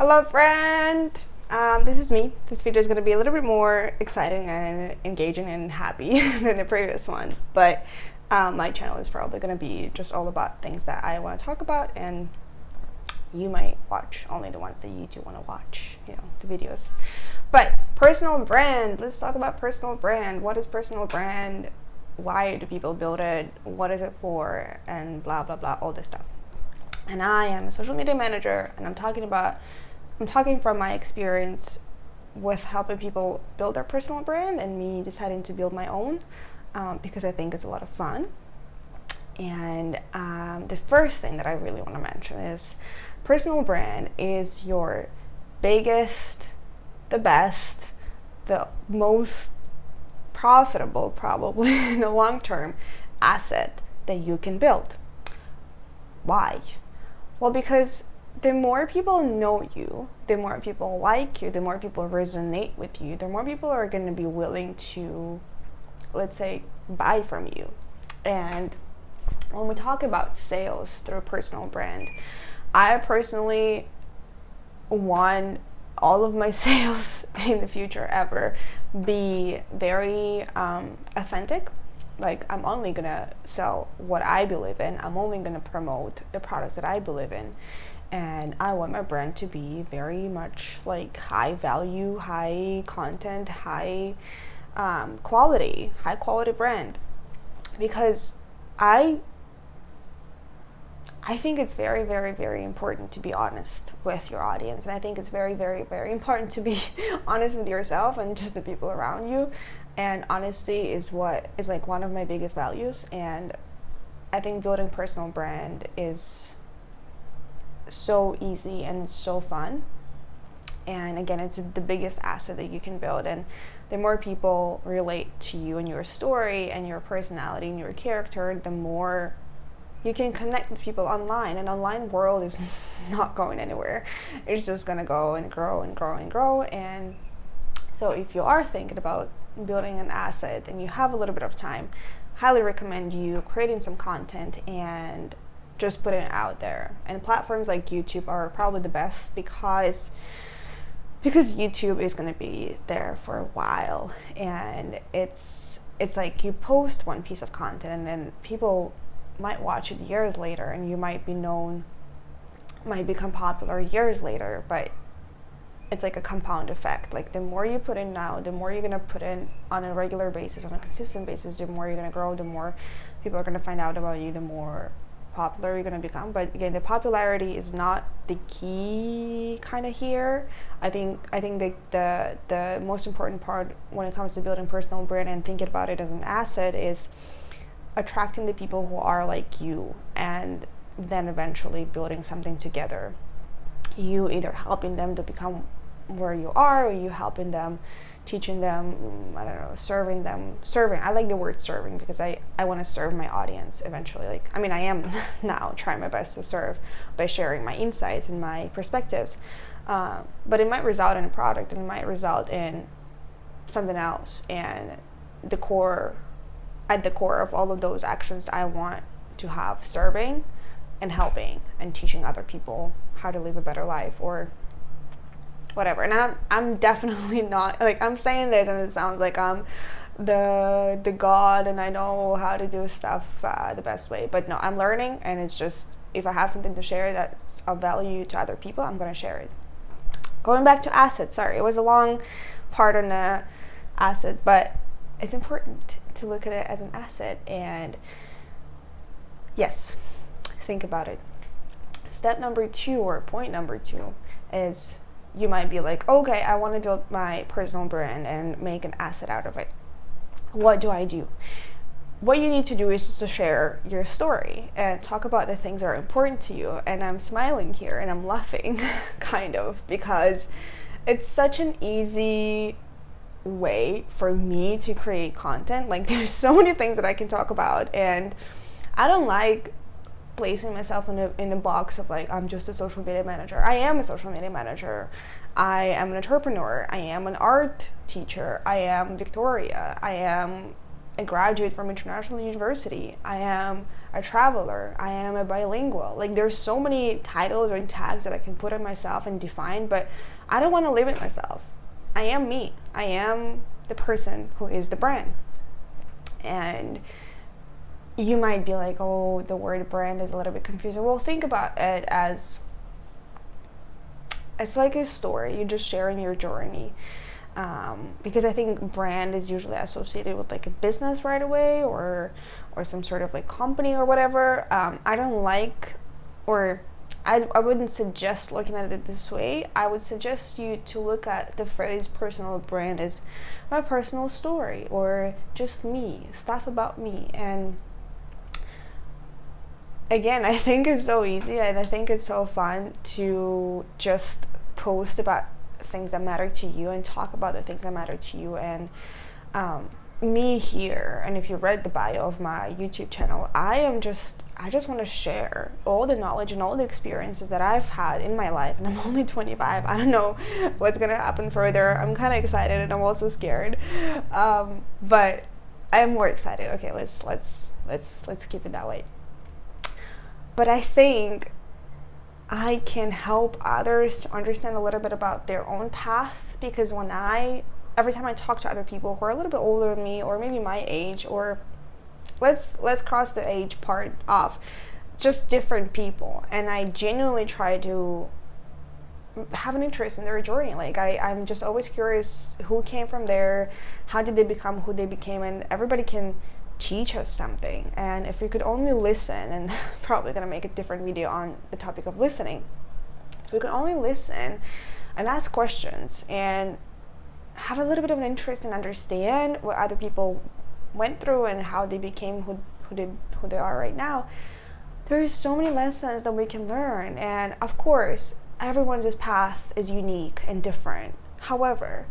Hello friend! This is me. This video is going to be a little bit more exciting and engaging and happy than the previous one, but my channel is probably going to be just all about things that I want to talk about, and you might watch only the ones that you do want to watch, the videos. But personal brand, let's talk about personal brand. What is personal brand? Why do people build it? What is it for? And blah, blah, blah, all this stuff. And I am a social media manager, and I'm talking from my experience with helping people build their personal brand and me deciding to build my own because I think it's a lot of fun. And the first thing that I really want to mention is personal brand is your biggest, the best, the most profitable, probably in the long term, asset that you can build. Why? Well, because the more people know you, the more people like you, the more people resonate with you, the more people are going to be willing to, let's say, buy from you. And when we talk about sales through personal brand, I personally want all of my sales in the future ever be very authentic. Like, I'm only gonna sell what I believe in. I'm only gonna promote the products that I believe in. And I want my brand to be very much like high value, high content, high quality brand. Because I think it's very, very, very important to be honest with your audience. And I think it's very, very, very important to be honest with yourself and just the people around you. And honesty is like one of my biggest values. And I think building personal brand is so easy and it's so fun. And again, it's the biggest asset that you can build. And the more people relate to you and your story and your personality and your character, the more you can connect with people online. And online world is not going anywhere. It's just gonna go and grow and grow and grow. And so if you are thinking about building an asset and you have a little bit of time, highly recommend you creating some content and just putting it out there. And platforms like YouTube are probably the best because YouTube is going to be there for a while, and it's like you post one piece of content and then people might watch it years later, and you might become popular years later, but it's like a compound effect. Like, the more you put in now, the more you're going to put in on a regular basis, on a consistent basis, the more you're going to grow, the more people are going to find out about you, the more popular you're going to become. But again, the popularity is not the key kind of here. I think the most important part when it comes to building personal brand and thinking about it as an asset is attracting the people who are like you, and then eventually building something together. You either helping them to become where you are, or you helping them, teaching them, serving. I like the word serving because I want to serve my audience eventually. I am now trying my best to serve by sharing my insights and my perspectives, but it might result in a product, and it might result in something else. And at the core of all of those actions, I want to have serving and helping and teaching other people how to live a better life or whatever. And I'm definitely not, I'm saying this and it sounds like I'm the god and I know how to do stuff the best way, but no, I'm learning. And it's just, if I have something to share that's of value to other people, I'm going to share it. Going back to assets, sorry, it was a long part on the asset, but it's important to look at it as an asset. And yes, think about it. Step number 2, or point number 2, is you might be like, okay, I want to build my personal brand and make an asset out of it. What do I do? What you need to do is just to share your story and talk about the things that are important to you. And I'm smiling here and I'm laughing kind of, because it's such an easy way for me to create content. Like, there's so many things that I can talk about, and I don't like placing myself in a box of like, I'm just a social media manager. I am a social media manager. I am an entrepreneur. I am an art teacher. I am Victoria. I am a graduate from international university. I am a traveler, I am a bilingual. Like there's so many titles or tags that I can put on myself and define, but I don't want to limit myself. I am me. I am the person who is the brand. And you might be like, oh, the word brand is a little bit confusing. Well, think about it as it's like a story. You're just sharing your journey. Because I think brand is usually associated with like a business right away, or some sort of like company or whatever. I don't like, or I wouldn't suggest looking at it this way. I would suggest you to look at the phrase personal brand as my personal story, or just me, stuff about me. And again, I think it's so easy, and I think it's so fun to just post about things that matter to you and talk about the things that matter to you. And me here, and if you read the bio of my YouTube channel, I just want to share all the knowledge and all the experiences that I've had in my life. And I'm only 25. I don't know what's gonna happen further. I'm kind of excited, and I'm also scared, but I'm more excited. Okay, let's keep it that way. But I think I can help others to understand a little bit about their own path, because every time I talk to other people who are a little bit older than me, or maybe my age, or let's cross the age part off, just different people, and I genuinely try to have an interest in their journey. Like I'm just always curious who came from there, how did they become who they became, and everybody can teach us something. And if we could only listen, and probably gonna make a different video on the topic of listening, if we could only listen and ask questions and have a little bit of an interest and understand what other people went through and how they became who they are right now, there's so many lessons that we can learn. And of course, everyone's path is unique and different. However,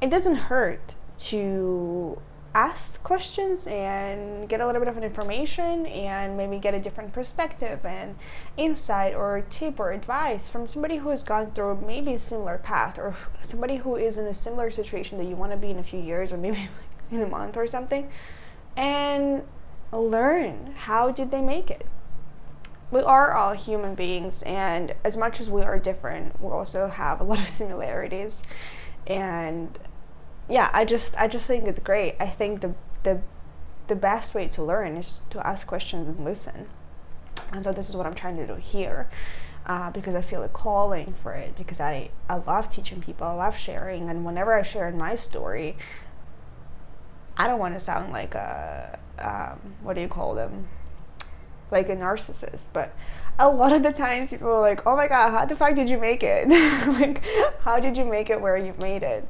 it doesn't hurt to ask questions and get a little bit of an information, and maybe get a different perspective and insight or tip or advice from somebody who has gone through maybe a similar path, or somebody who is in a similar situation that you want to be in a few years, or maybe in a month or something, and learn how did they make it. We are all human beings, and as much as we are different, we also have a lot of similarities. And yeah, I just think it's great. I think the best way to learn is to ask questions and listen. And so this is what I'm trying to do here, because I feel a calling for it, because I love teaching people, I love sharing. And whenever I share my story, I don't want to sound like a what do you call them, like a narcissist, but a lot of the times people are like, oh my god, how the fuck did you make it? Like, how did you make it where you've made it?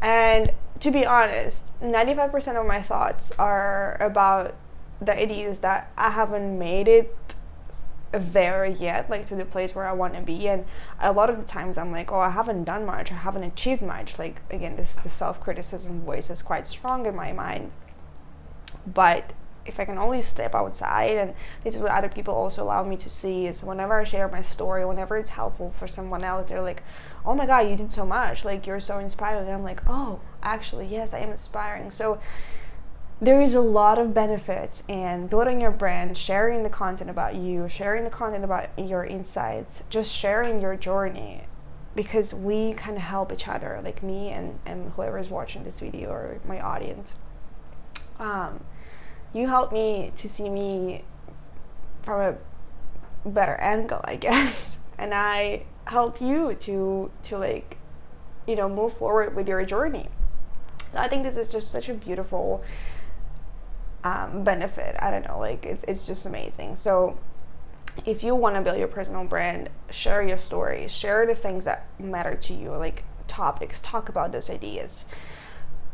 And to be honest, 95% of my thoughts are about the ideas that I haven't made it there yet, like to the place where I want to be. And a lot of the times I'm like, oh, I haven't done much, I haven't achieved much. Like, again, the self-criticism voice is quite strong in my mind. But if I can only step outside, and this is what other people also allow me to see, is whenever I share my story, whenever it's helpful for someone else, they're like, oh my god, you did so much, like you're so inspiring. And I'm like, oh, actually, yes, I am inspiring. So there is a lot of benefits in building your brand, sharing the content about you, sharing the content about your insights, just sharing your journey, because we can help each other, like me and whoever is watching this video, or my audience. You help me to see me from a better angle, I guess, and I help you to like, you know, move forward with your journey. So I think this is just such a beautiful benefit. I don't know, like it's just amazing. So if you want to build your personal brand, share your stories, share the things that matter to you, like topics, talk about those ideas.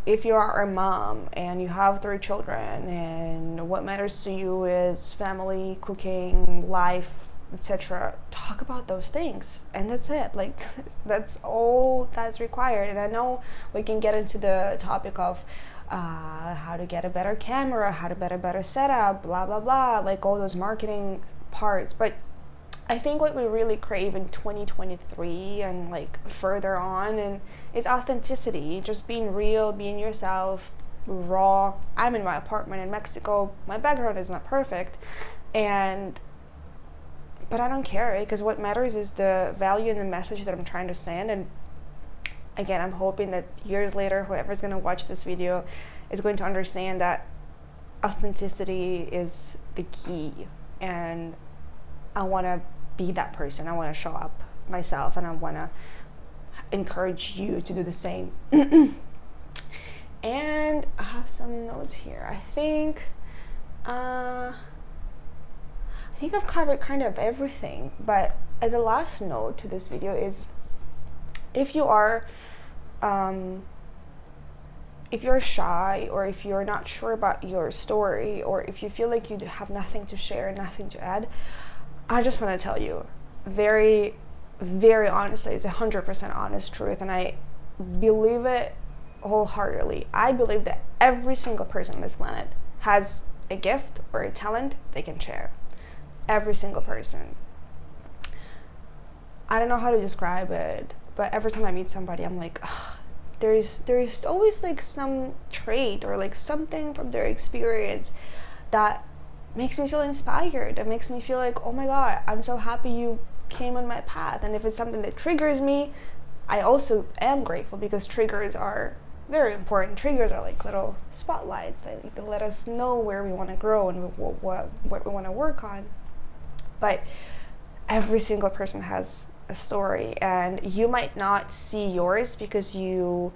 If you are a mom and you have 3 children, and what matters to you is family, cooking, life, etc., talk about those things, and that's it. Like, that's all that's required. And I know we can get into the topic of how to get a better camera, how to get a better setup, blah blah blah, like all those marketing parts, but I think what we really crave in 2023 and like further on, and is authenticity, just being real, being yourself, raw. I'm in my apartment in Mexico. My background is not perfect, but I don't care, because what matters is the value and the message that I'm trying to send. And again, I'm hoping that years later, whoever's going to watch this video is going to understand that authenticity is the key. And I want to be that person. I want to show up myself, and I want to encourage you to do the same. And I have some notes here. I think I've covered kind of everything, but the last note to this video is, if you're shy, or if you're not sure about your story, or if you feel like you have nothing to share, nothing to add, I just want to tell you very, very honestly, it's 100% honest truth, and I believe it wholeheartedly. I believe that every single person on this planet has a gift or a talent they can share. Every single person. I don't know how to describe it, but every time I meet somebody, I'm like, there's always like some trait or like something from their experience that makes me feel inspired. That makes me feel like, oh my God, I'm so happy you came on my path. And if it's something that triggers me, I also am grateful, because triggers are very important. Triggers are like little spotlights. They let us know where we want to grow and what we want to work on. But every single person has a story, and you might not see yours because the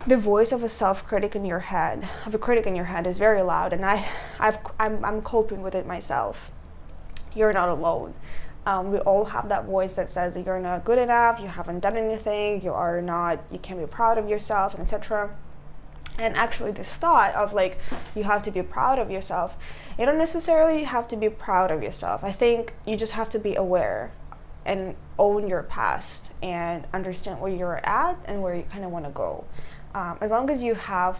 voice of a critic in your head is very loud, and I'm coping with it myself. You're not alone. We all have that voice that says that you're not good enough, you haven't done anything, you can't be proud of yourself, and etc. And actually, this thought of like, you have to be proud of yourself, you don't necessarily have to be proud of yourself. I think you just have to be aware and own your past and understand where you're at and where you kind of want to go. As long as you have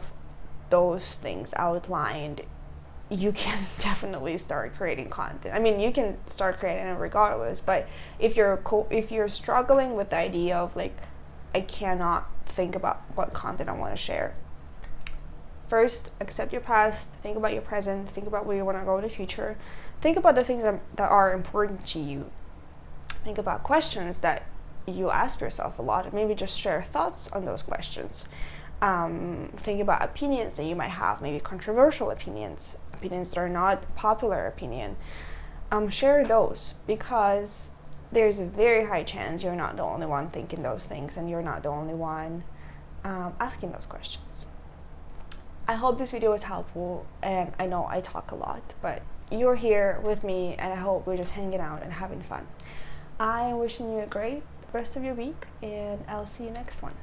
those things outlined, you can definitely start creating content. I mean, you can start creating it regardless, but if you're struggling with the idea of like, I cannot think about what content I want to share, first, accept your past, think about your present, think about where you want to go in the future, think about the things that are important to you, think about questions that you ask yourself a lot, and maybe just share thoughts on those questions. Think about opinions that you might have, maybe controversial opinions that are not popular opinion. Share those, because there's a very high chance you're not the only one thinking those things, and you're not the only one asking those questions. I hope this video was helpful, and I know I talk a lot, but you're here with me, and I hope we're just hanging out and having fun. I'm wishing you a great rest of your week, and I'll see you next one.